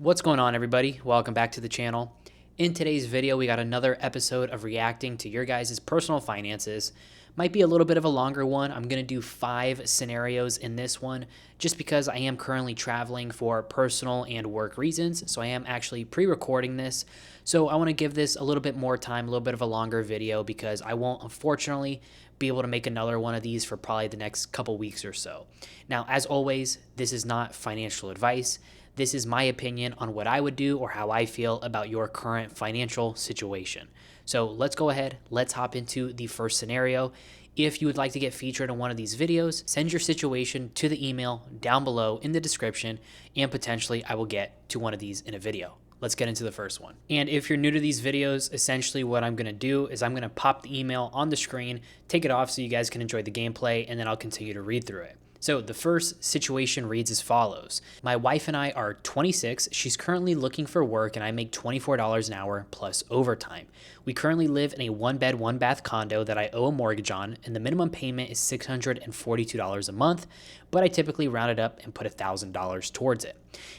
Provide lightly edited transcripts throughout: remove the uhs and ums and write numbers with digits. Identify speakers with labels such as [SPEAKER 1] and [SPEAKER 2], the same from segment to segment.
[SPEAKER 1] What's going on, everybody? Welcome back to the channel. In today's video, we got another episode of reacting to your guys' personal finances. Might be a little bit of a longer one. I'm going to do 5 scenarios in this one just because I am currently traveling for personal and work reasons. So I am actually pre-recording this. So I want to give this a little bit more time, a little bit of a longer video because I won't, unfortunately, be able to make another one of these for probably the next couple weeks or so. Now, as always, this is not financial advice. This is my opinion on what I would do or how I feel about your current financial situation. So let's go ahead. Let's hop into the first scenario. If you would like to get featured in one of these videos, send your situation to the email down below in the description, and potentially I will get to one of these in a video. Let's get into the first one. And if you're new to these videos, essentially what I'm gonna do is I'm gonna pop the email on the screen, take it off so you guys can enjoy the gameplay, and then I'll continue to read through it. So the first situation reads as follows. My wife and I are 26. She's currently looking for work and I make $24 an hour plus overtime. We currently live in a 1-bed, 1-bath condo that I owe a mortgage on, and the minimum payment is $642 a month, but I typically round it up and put $1,000 towards it.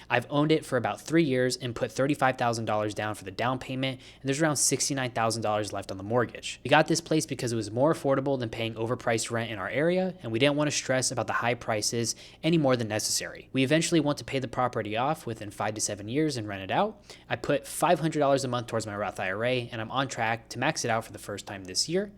[SPEAKER 1] I've owned it for about 3 years and put $35,000 down for the down payment, and there's around $69,000 left on the mortgage. We got this place because it was more affordable than paying overpriced rent in our area, and we didn't want to stress about the high prices any more than necessary. We eventually want to pay the property off within 5 to 7 years and rent it out. I put $500 a month towards my Roth IRA, and I'm on track to max it out for the first time this year.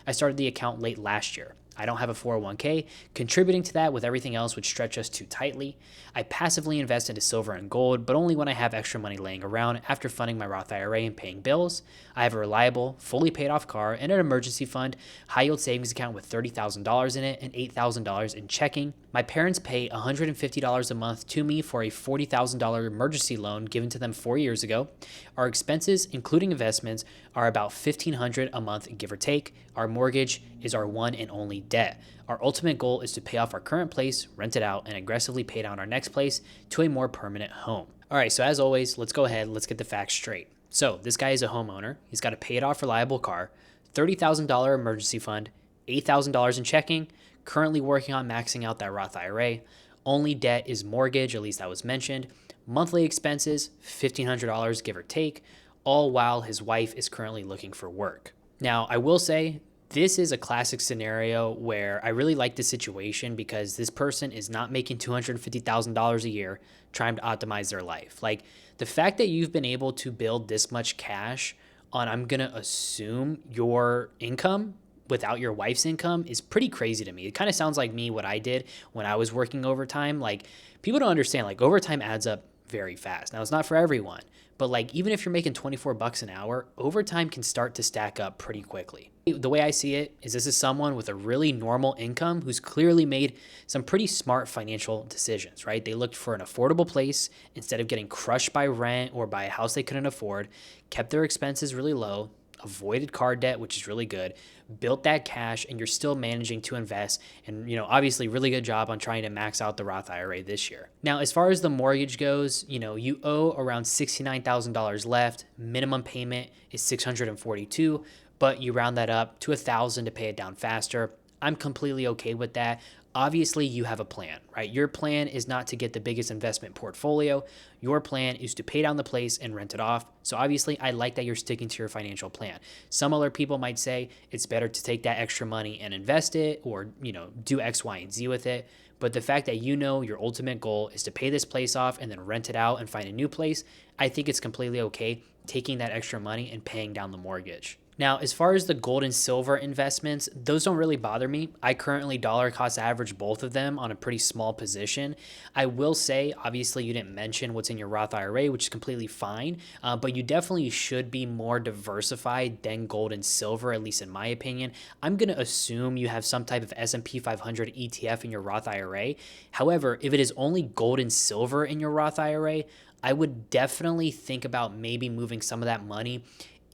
[SPEAKER 1] I started the account late last year. I don't have a 401k. Contributing to that with everything else would stretch us too tightly. I passively invest into silver and gold, but only when I have extra money laying around after funding my Roth IRA and paying bills. I have a reliable, fully paid off car and an emergency fund, high yield savings account with $30,000 in it and $8,000 in checking. My parents pay $150 a month to me for a $40,000 emergency loan given to them 4 years ago. Our expenses, including investments, are about $1,500 a month, give or take. Our mortgage is our one and only debt. Our ultimate goal is to pay off our current place, rent it out, and aggressively pay down our next place to a more permanent home. All right, so as always, let's go ahead, let's get the facts straight. So this guy is a homeowner. He's got a paid off reliable car, $30,000 emergency fund, $8,000 in checking, currently working on maxing out that Roth IRA. Only debt is mortgage, at least that was mentioned. Monthly expenses, $1,500, give or take, all while his wife is currently looking for work. Now, I will say this is a classic scenario where I really like this situation because this person is not making $250,000 a year trying to optimize their life. Like, the fact that you've been able to build this much cash on, I'm going to assume, your income without your wife's income is pretty crazy to me. It kind of sounds like me, what I did when I was working overtime. Like, people don't understand, like, overtime adds up very fast. Now, it's not for everyone, but like, even if you're making 24 bucks an hour, overtime can start to stack up pretty quickly. The way I see it is this is someone with a really normal income who's clearly made some pretty smart financial decisions, right? They looked for an affordable place instead of getting crushed by rent or by a house they couldn't afford, kept their expenses really low, avoided car debt, which is really good, built that cash, and you're still managing to invest. And, obviously really good job on trying to max out the Roth IRA this year. Now, as far as the mortgage goes, you owe around $69,000 left. Minimum payment is $642, but you round that up to $1,000 to pay it down faster. I'm completely okay with that. Obviously, you have a plan, right? Your plan is not to get the biggest investment portfolio. Your plan is to pay down the place and rent it off. So obviously, I like that you're sticking to your financial plan. Some other people might say it's better to take that extra money and invest it or, do X, Y, and Z with it. But the fact that your ultimate goal is to pay this place off and then rent it out and find a new place, I think it's completely okay taking that extra money and paying down the mortgage. Now, as far as the gold and silver investments, those don't really bother me. I currently dollar cost average both of them on a pretty small position. I will say, obviously, you didn't mention what's in your Roth IRA, which is completely fine, but you definitely should be more diversified than gold and silver, at least in my opinion. I'm going to assume you have some type of S&P 500 ETF in your Roth IRA. However, if it is only gold and silver in your Roth IRA, I would definitely think about maybe moving some of that money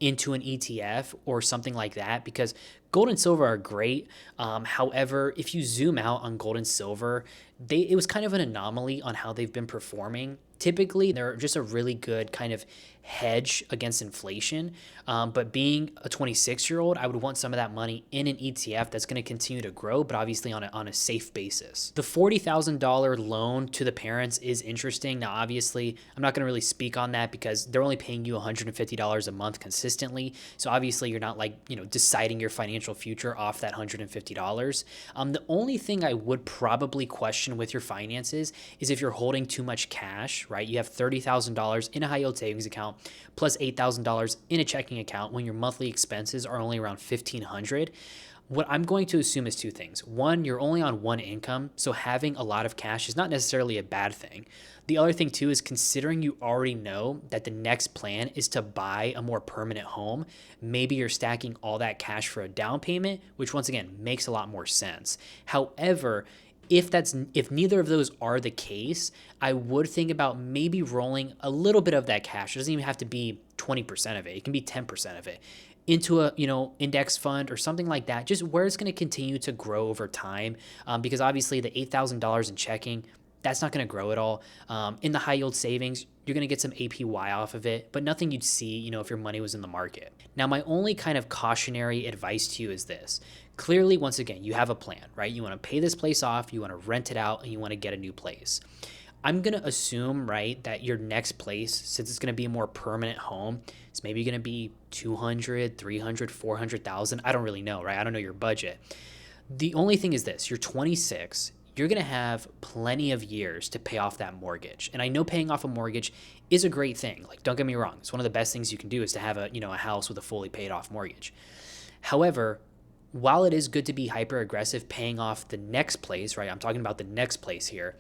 [SPEAKER 1] into an ETF or something like that, because gold and silver are great. However, if you zoom out on gold and silver, it was kind of an anomaly on how they've been performing. Typically, they're just a really good kind of hedge against inflation. But being a 26-year-old, I would want some of that money in an ETF that's going to continue to grow, but obviously on a safe basis. The $40,000 loan to the parents is interesting. Now, obviously, I'm not going to really speak on that because they're only paying you $150 a month consistently. So obviously, you're not like, deciding your financial future off that $150. The only thing I would probably question with your finances is if you're holding too much cash, right? You have $30,000 in a high yield savings account plus $8,000 in a checking account when your monthly expenses are only around $1,500. What I'm going to assume is two things. One, you're only on one income, so having a lot of cash is not necessarily a bad thing. The other thing too is considering you already know that the next plan is to buy a more permanent home, maybe you're stacking all that cash for a down payment, which once again makes a lot more sense. However, if neither of those are the case, I would think about maybe rolling a little bit of that cash. It doesn't even have to be 20% of it. It can be 10% of it into a index fund or something like that, just where it's going to continue to grow over time. Because obviously the $8,000 in checking, that's not going to grow at all. In the high yield savings, you're going to get some APY off of it, but nothing you'd see, if your money was in the market. Now, my only kind of cautionary advice to you is this. Clearly, once again, you have a plan, right? You want to pay this place off, you want to rent it out, and you want to get a new place. I'm going to assume, right, that your next place, since it's going to be a more permanent home, it's maybe going to be 200, 300, 400,000. I don't really know, right? I don't know your budget. The only thing is this, you're 26, you're going to have plenty of years to pay off that mortgage. And I know paying off a mortgage is a great thing. Like, don't get me wrong. It's one of the best things you can do is to have a house with a fully paid off mortgage. However, while it is good to be hyper aggressive paying off the next place, right? I'm talking about the next place here.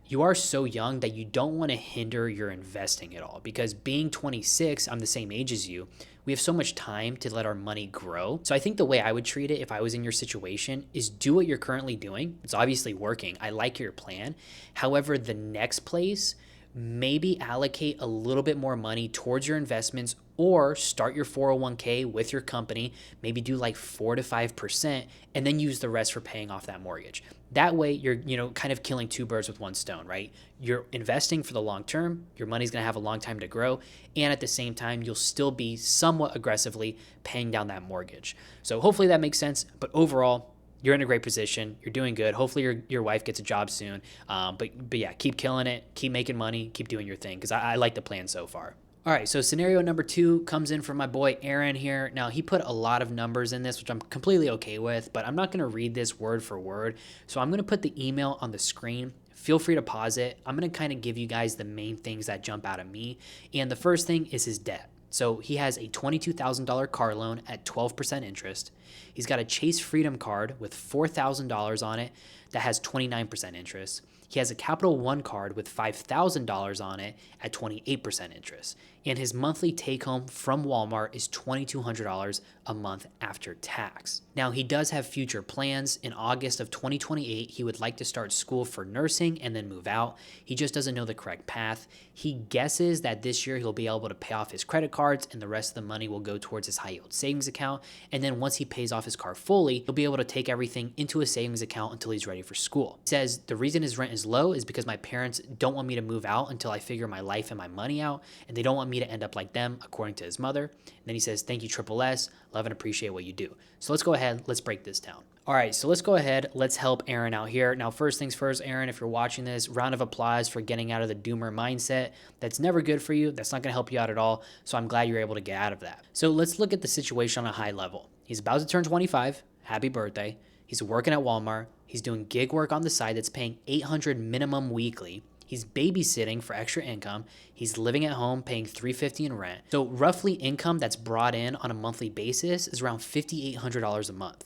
[SPEAKER 1] You are so young that you don't want to hinder your investing at all, because being 26, I'm the same age as you. We have so much time to let our money grow. So I think the way I would treat it if I was in your situation is do what you're currently doing. It's obviously working. I like your plan. However, the next place, maybe allocate a little bit more money towards your investments or start your 401k with your company, maybe do like 4 to 5% and then use the rest for paying off that mortgage. That way you're, kind of killing two birds with one stone, right? You're investing for the long term, your money's going to have a long time to grow, and at the same time you'll still be somewhat aggressively paying down that mortgage. So hopefully that makes sense, but overall, you're in a great position. You're doing good. Hopefully your wife gets a job soon. But yeah, keep killing it. Keep making money. Keep doing your thing because I like the plan so far. All right, so scenario number 2 comes in from my boy Aaron here. Now, he put a lot of numbers in this, which I'm completely okay with, but I'm not going to read this word for word. So I'm going to put the email on the screen. Feel free to pause it. I'm going to kind of give you guys the main things that jump out at me. And the first thing is his debt. So he has a $22,000 car loan at 12% interest. He's got a Chase Freedom card with $4,000 on it that has 29% interest. He has a Capital One card with $5,000 on it at 28% interest. And his monthly take home from Walmart is $2,200 a month after tax. Now, he does have future plans. In August of 2028, he would like to start school for nursing and then move out. He just doesn't know the correct path. He guesses that this year he'll be able to pay off his credit cards and the rest of the money will go towards his high yield savings account. And then once he pays off his car fully, he'll be able to take everything into a savings account until he's ready for school. He says, the reason his rent is low is because my parents don't want me to move out until I figure my life and my money out, and they don't want me to end up like them, according to his mother. And then he says, thank you, Triple S. Love and appreciate what you do. So let's go ahead. Let's break this down. All right, so let's go ahead. Let's help Aaron out here. Now, first things first, Aaron, if you're watching this, round of applause for getting out of the doomer mindset. That's never good for you. That's not going to help you out at all. So I'm glad you're able to get out of that. So let's look at the situation on a high level. He's about to turn 25. Happy birthday. He's working at Walmart. He's doing gig work on the side that's paying $800 minimum weekly. He's babysitting for extra income. He's living at home paying $350 in rent. So roughly income that's brought in on a monthly basis is around $5,800 a month.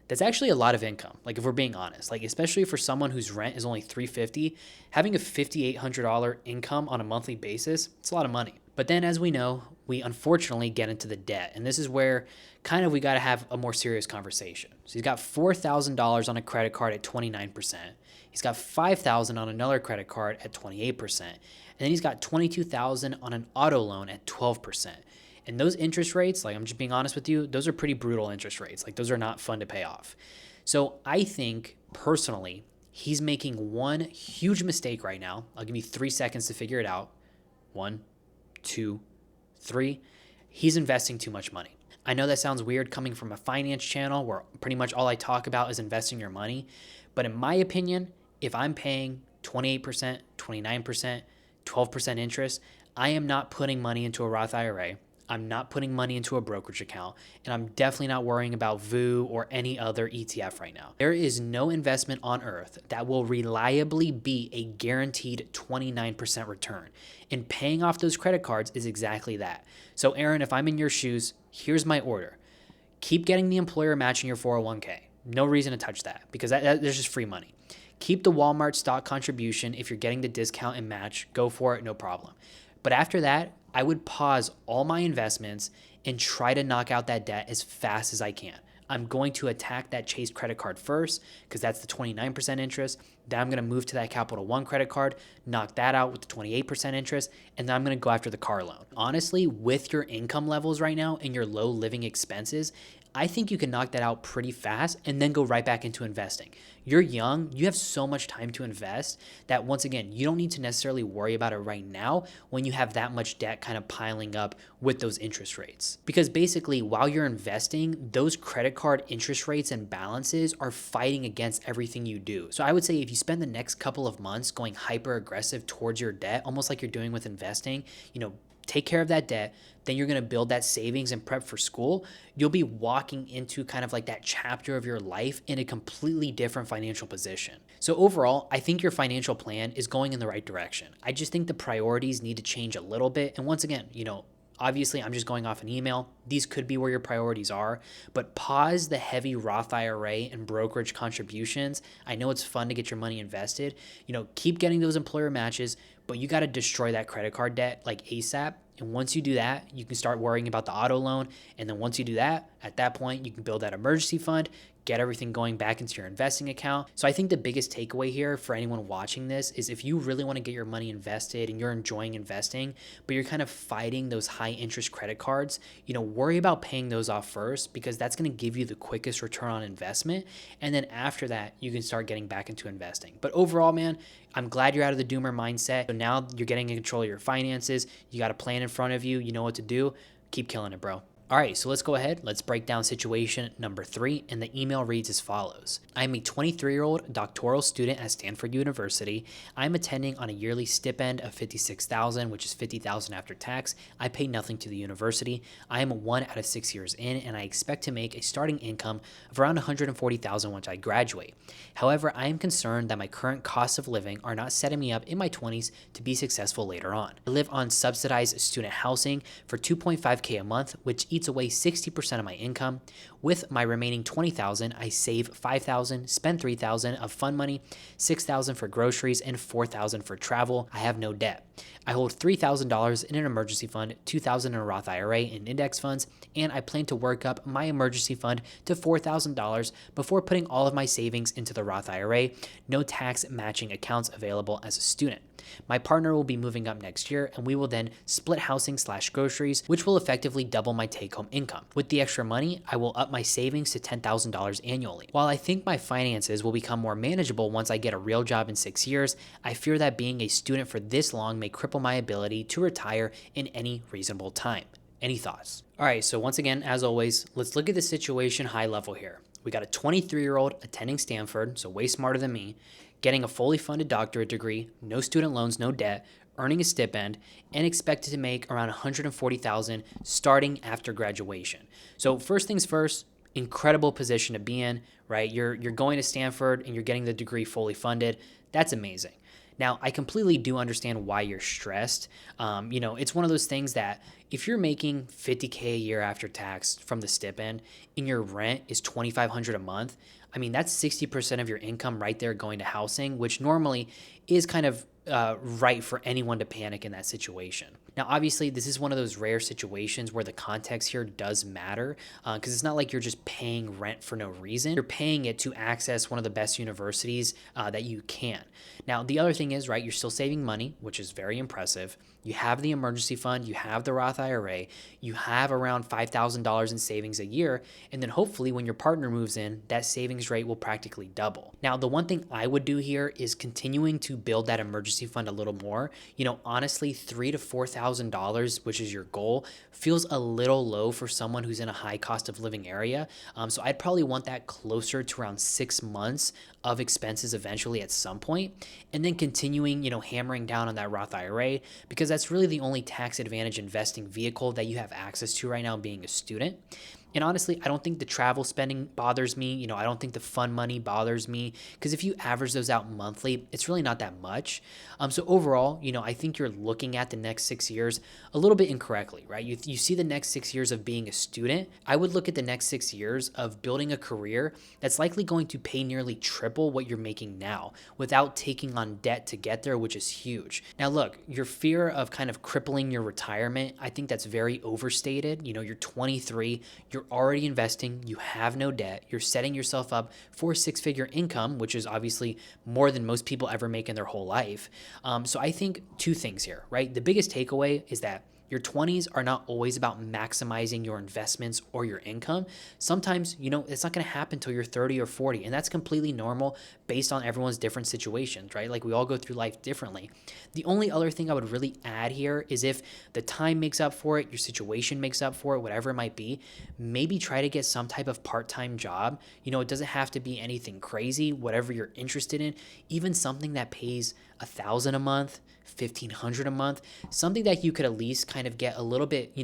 [SPEAKER 1] That's actually a lot of income, like if we're being honest, like especially for someone whose rent is only $350, having a $5,800 income on a monthly basis, it's a lot of money. But then as we know, we unfortunately get into the debt. And this is where kind of we got to have a more serious conversation. So he's got $4,000 on a credit card at 29%. He's got $5,000 on another credit card at 28%. And then he's got $22,000 on an auto loan at 12%. And those interest rates, like I'm just being honest with you, those are pretty brutal interest rates. Like those are not fun to pay off. So I think personally, he's making one huge mistake right now. I'll give you 3 seconds to figure it out. 1, 2, 3, he's investing too much money. I know that sounds weird coming from a finance channel where pretty much all I talk about is investing your money. But in my opinion, if I'm paying 28%, 29%, 12% interest, I am not putting money into a Roth IRA. I'm not putting money into a brokerage account, and I'm definitely not worrying about VU or any other ETF right now. There is no investment on earth that will reliably be a guaranteed 29% return. And paying off those credit cards is exactly that. So Aaron, if I'm in your shoes, here's my order. Keep getting the employer matching your 401k. No reason to touch that because there's just free money. Keep the Walmart stock contribution. If you're getting the discount and match, go for it, no problem. But after that, I would pause all my investments and try to knock out that debt as fast as I can. I'm going to attack that Chase credit card first because that's the 29% interest. Then I'm going to move to that Capital One credit card, knock that out with the 28% interest, and then I'm going to go after the car loan. Honestly, with your income levels right now and your low living expenses, I think you can knock that out pretty fast and then go right back into investing. You're young, you have so much time to invest that once again, you don't need to necessarily worry about it right now when you have that much debt kind of piling up with those interest rates. Because basically, while you're investing, those credit card interest rates and balances are fighting against everything you do. So I would say if you spend the next couple of months going hyper aggressive towards your debt, almost like you're doing with investing, take care of that debt, then you're going to build that savings and prep for school, you'll be walking into kind of like that chapter of your life in a completely different financial position. So overall, I think your financial plan is going in the right direction. I just think the priorities need to change a little bit. And once again, obviously I'm just going off an email. These could be where your priorities are, but pause the heavy Roth IRA and brokerage contributions. I know it's fun to get your money invested. Keep getting those employer matches, but you got to destroy that credit card debt like ASAP. And once you do that, you can start worrying about the auto loan. And then once you do that, at that point, you can build that emergency fund, get everything going back into your investing account. So I think the biggest takeaway here for anyone watching this is if you really want to get your money invested and you're enjoying investing, but you're kind of fighting those high interest credit cards, worry about paying those off first because that's going to give you the quickest return on investment. And then after that, you can start getting back into investing. But overall, man, I'm glad you're out of the doomer mindset. So now you're getting in control of your finances. You got a plan in front of you. You know what to do. Keep killing it, bro. All right, so let's go ahead. Let's break down situation number 3, and the email reads as follows. I am a 23-year-old doctoral student at Stanford University. I am attending on a yearly stipend of $56,000, which is $50,000 after tax. I pay nothing to the university. I am 1 out of 6 years in, and I expect to make a starting income of around $140,000 once I graduate. However, I am concerned that my current costs of living are not setting me up in my 20s to be successful later on. I live on subsidized student housing for $2.5K a month, which eats away 60% of my income. With my remaining $20,000, I save $5,000, spend $3,000 of fund money, $6,000 for groceries, and $4,000 for travel. I have no debt. I hold $3,000 in an emergency fund, $2,000 in a Roth IRA and index funds, and I plan to work up my emergency fund to $4,000 before putting all of my savings into the Roth IRA. No tax matching accounts available as a student. My partner will be moving up next year, and we will then split housing/groceries, which will effectively double my take-home income. With the extra money, I will up my savings to $10,000 annually. While I think my finances will become more manageable once I get a real job in 6 years, I fear that being a student for this long may cripple my ability to retire in any reasonable time. Any thoughts? All right, so once again, as always, let's look at the situation high level here. We got a 23-year-old attending Stanford, so way smarter than me, getting a fully funded doctorate degree, no student loans, no debt, earning a stipend, and expected to make around $140,000 starting after graduation. So first things first, incredible position to be in, right? You're going to Stanford and you're getting the degree fully funded. That's amazing. Now, I completely do understand why you're stressed. It's one of those things that if you're making $50K a year after tax from the stipend and your rent is $2,500 a month, I mean, that's 60% of your income right there going to housing, which normally is kind of right for anyone to panic in that situation. Now, obviously, this is one of those rare situations where the context here does matter because it's not like you're just paying rent for no reason. You're paying it to access one of the best universities that you can. Now, the other thing is, right, you're still saving money, which is very impressive. You have the emergency fund, you have the Roth IRA, you have around $5,000 in savings a year, and then hopefully when your partner moves in, that savings interest rate will practically double. Now, the one thing I would do here is continuing to build that emergency fund a little more. Honestly, $3,000 to $4,000, which is your goal, feels a little low for someone who's in a high cost of living area. So I'd probably want that closer to around 6 months of expenses eventually at some point, and then continuing, hammering down on that Roth IRA, because that's really the only tax advantage investing vehicle that you have access to right now being a student. And honestly, I don't think the travel spending bothers me. I don't think the fun money bothers me, because if you average those out monthly, it's really not that much. So overall, I think you're looking at the next 6 years a little bit incorrectly, right? You see the next 6 years of being a student. I would look at the next 6 years of building a career that's likely going to pay nearly triple what you're making now without taking on debt to get there, which is huge. Now, look, your fear of kind of crippling your retirement, I think that's very overstated. You're 23, you're already investing, you have no debt, you're setting yourself up for six-figure income, which is obviously more than most people ever make in their whole life. So I think two things here, right? The biggest takeaway is that your 20s are not always about maximizing your investments or your income. Sometimes, it's not going to happen until you're 30 or 40, and that's completely normal based on everyone's different situations, right? Like we all go through life differently. The only other thing I would really add here is if the time makes up for it, your situation makes up for it, whatever it might be, maybe try to get some type of part-time job. It doesn't have to be anything crazy, whatever you're interested in, even something that pays $1,000 a month, $1,500 a month, something that you could at least kind of get a little bit,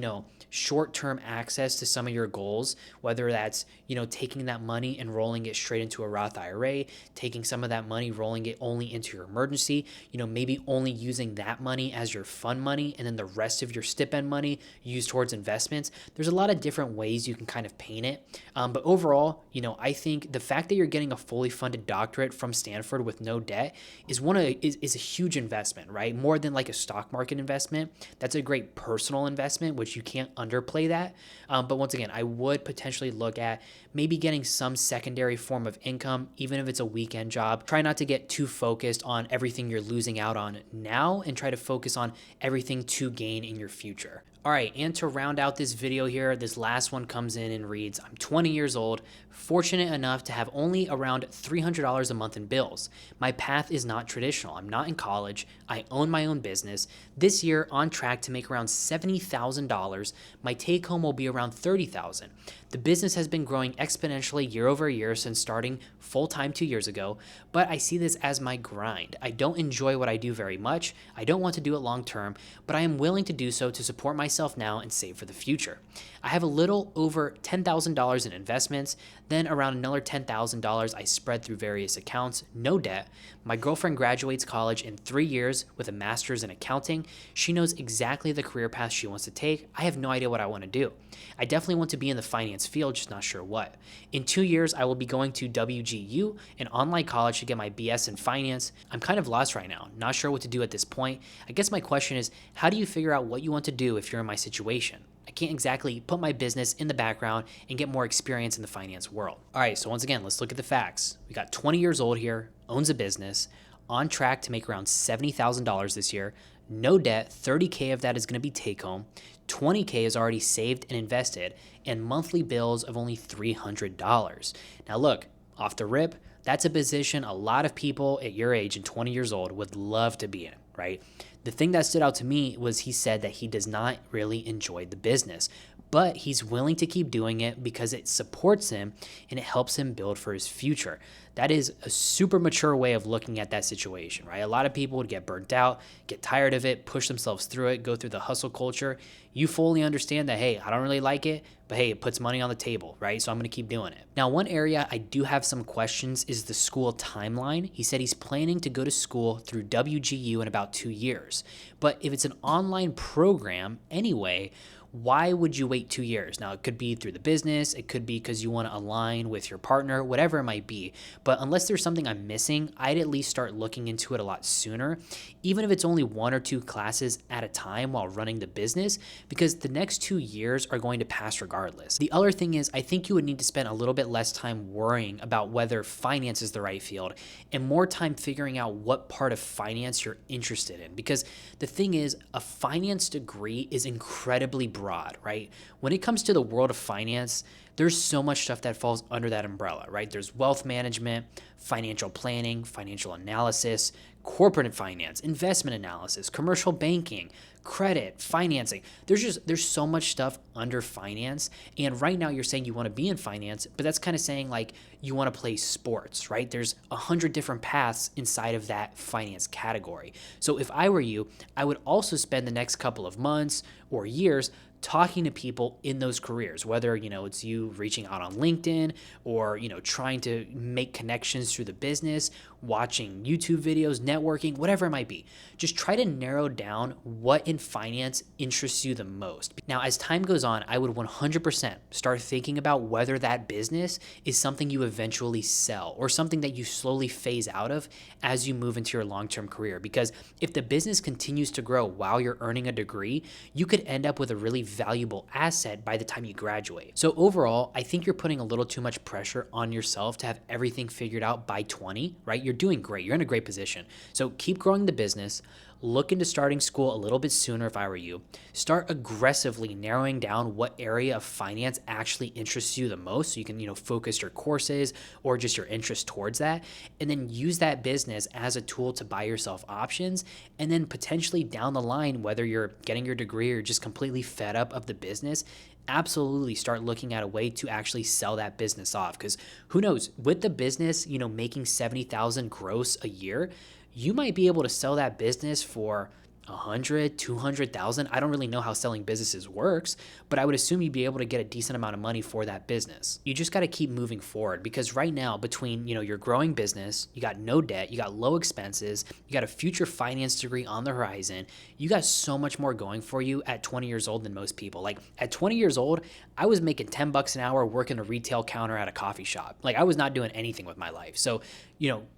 [SPEAKER 1] short-term access to some of your goals, whether that's, taking that money and rolling it straight into a Roth IRA, taking some of that money, rolling it only into your emergency, maybe only using that money as your fun money, and then the rest of your stipend money used towards investments. There's a lot of different ways you can kind of paint it. But overall, I think the fact that you're getting a fully funded doctorate from Stanford with no debt is a huge investment, right? More than like a stock market investment. That's a great personal investment, which you can't underplay that. But once again, I would potentially look at maybe getting some secondary form of income, even if it's a weekend job. Try not to get too focused on everything you're losing out on now, and try to focus on everything to gain in your future. All right, and to round out this video here, this last one comes in and reads, I'm 20 years old, fortunate enough to have only around $300 a month in bills. My path is not traditional. I'm not in college. I own my own business. This year, on track to make around $70,000. My take home will be around $30,000. The business has been growing exponentially year over year since starting full-time 2 years ago, but I see this as my grind. I don't enjoy what I do very much. I don't want to do it long-term, but I am willing to do so to support myself now and save for the future. I have a little over $10,000 in investments, then around another $10,000 I spread through various accounts, no debt. My girlfriend graduates college in 3 years with a master's in accounting. She knows exactly the career path she wants to take. I have no idea what I want to do. I definitely want to be in the finance field, just not sure what. In 2 years, I will be going to WGU, an online college, to get my BS in finance. I'm kind of lost right now, not sure what to do at this point. I guess my question is, how do you figure out what you want to do if you're in my situation? I can't exactly put my business in the background and get more experience in the finance world. All right, so once again, let's look at the facts. We got 20 years old here, owns a business, on track to make around $70,000 this year, no debt, 30K of that is going to be take home, 20K is already saved and invested, and monthly bills of only $300. Now look, off the rip, that's a position a lot of people at your age and 20 years old would love to be in, right? The thing that stood out to me was he said that he does not really enjoy the business, but he's willing to keep doing it because it supports him and it helps him build for his future. That is a super mature way of looking at that situation, right? A lot of people would get burnt out, get tired of it, push themselves through it, go through the hustle culture. You fully understand that, hey, I don't really like it, but hey, it puts money on the table, right? So I'm going to keep doing it. Now, one area I do have some questions is the school timeline. He said he's planning to go to school through WGU in about 2 years. But if it's an online program anyway, why would you wait 2 years? Now, it could be through the business. It could be because you want to align with your partner, whatever it might be. But unless there's something I'm missing, I'd at least start looking into it a lot sooner, even if it's only 1 or 2 classes at a time while running the business, because the next 2 years are going to pass regardless. The other thing is, I think you would need to spend a little bit less time worrying about whether finance is the right field and more time figuring out what part of finance you're interested in. Because the thing is, a finance degree is incredibly broad, right? When it comes to the world of finance, there's so much stuff that falls under that umbrella, right? There's wealth management, financial planning, financial analysis, corporate finance, investment analysis, commercial banking, credit, financing. There's so much stuff under finance. And right now you're saying you want to be in finance, but that's kind of saying like you want to play sports, right? There's 100 different paths inside of that finance category. So if I were you, I would also spend the next couple of months or years talking to people in those careers, whether, it's you reaching out on LinkedIn or, trying to make connections through the business, watching YouTube videos, networking, whatever it might be. Just try to narrow down what in finance interests you the most. Now, as time goes on, I would 100% start thinking about whether that business is something you eventually sell or something that you slowly phase out of as you move into your long-term career. Because if the business continues to grow while you're earning a degree, you could end up with a really valuable asset by the time you graduate. So overall, I think you're putting a little too much pressure on yourself to have everything figured out by 20, right? You're doing great. You're in a great position. So keep growing the business. Look into starting school a little bit sooner if I were you. Start aggressively narrowing down what area of finance actually interests you the most so you can, focus your courses or just your interest towards that, and then use that business as a tool to buy yourself options. And then potentially down the line, whether you're getting your degree or just completely fed up of the business, absolutely start looking at a way to actually sell that business off. Because who knows, with the business, making 70,000 gross a year, you might be able to sell that business for 100, 200,000. I don't really know how selling businesses works, but I would assume you'd be able to get a decent amount of money for that business. You just got to keep moving forward, because right now between, your growing business, you got no debt, you got low expenses, you got a future finance degree on the horizon. You got so much more going for you at 20 years old than most people. Like at 20 years old, I was making 10 bucks an hour working a retail counter at a coffee shop. Like I was not doing anything with my life. So,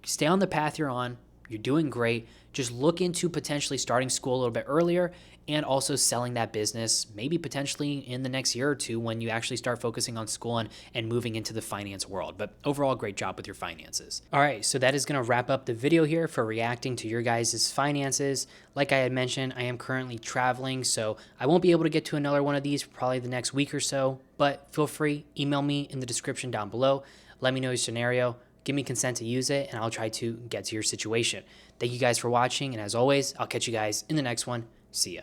[SPEAKER 1] stay on the path you're on. You're doing great. Just look into potentially starting school a little bit earlier and also selling that business, maybe potentially in the next year or two when you actually start focusing on school and moving into the finance world. But overall, great job with your finances. All right, so that is going to wrap up the video here for reacting to your guys' finances. Like I had mentioned, I am currently traveling, so I won't be able to get to another one of these for probably the next week or so, but feel free, email me in the description down below. Let me know your scenario. Give me consent to use it, and I'll try to get to your situation. Thank you guys for watching, and as always, I'll catch you guys in the next one. See ya.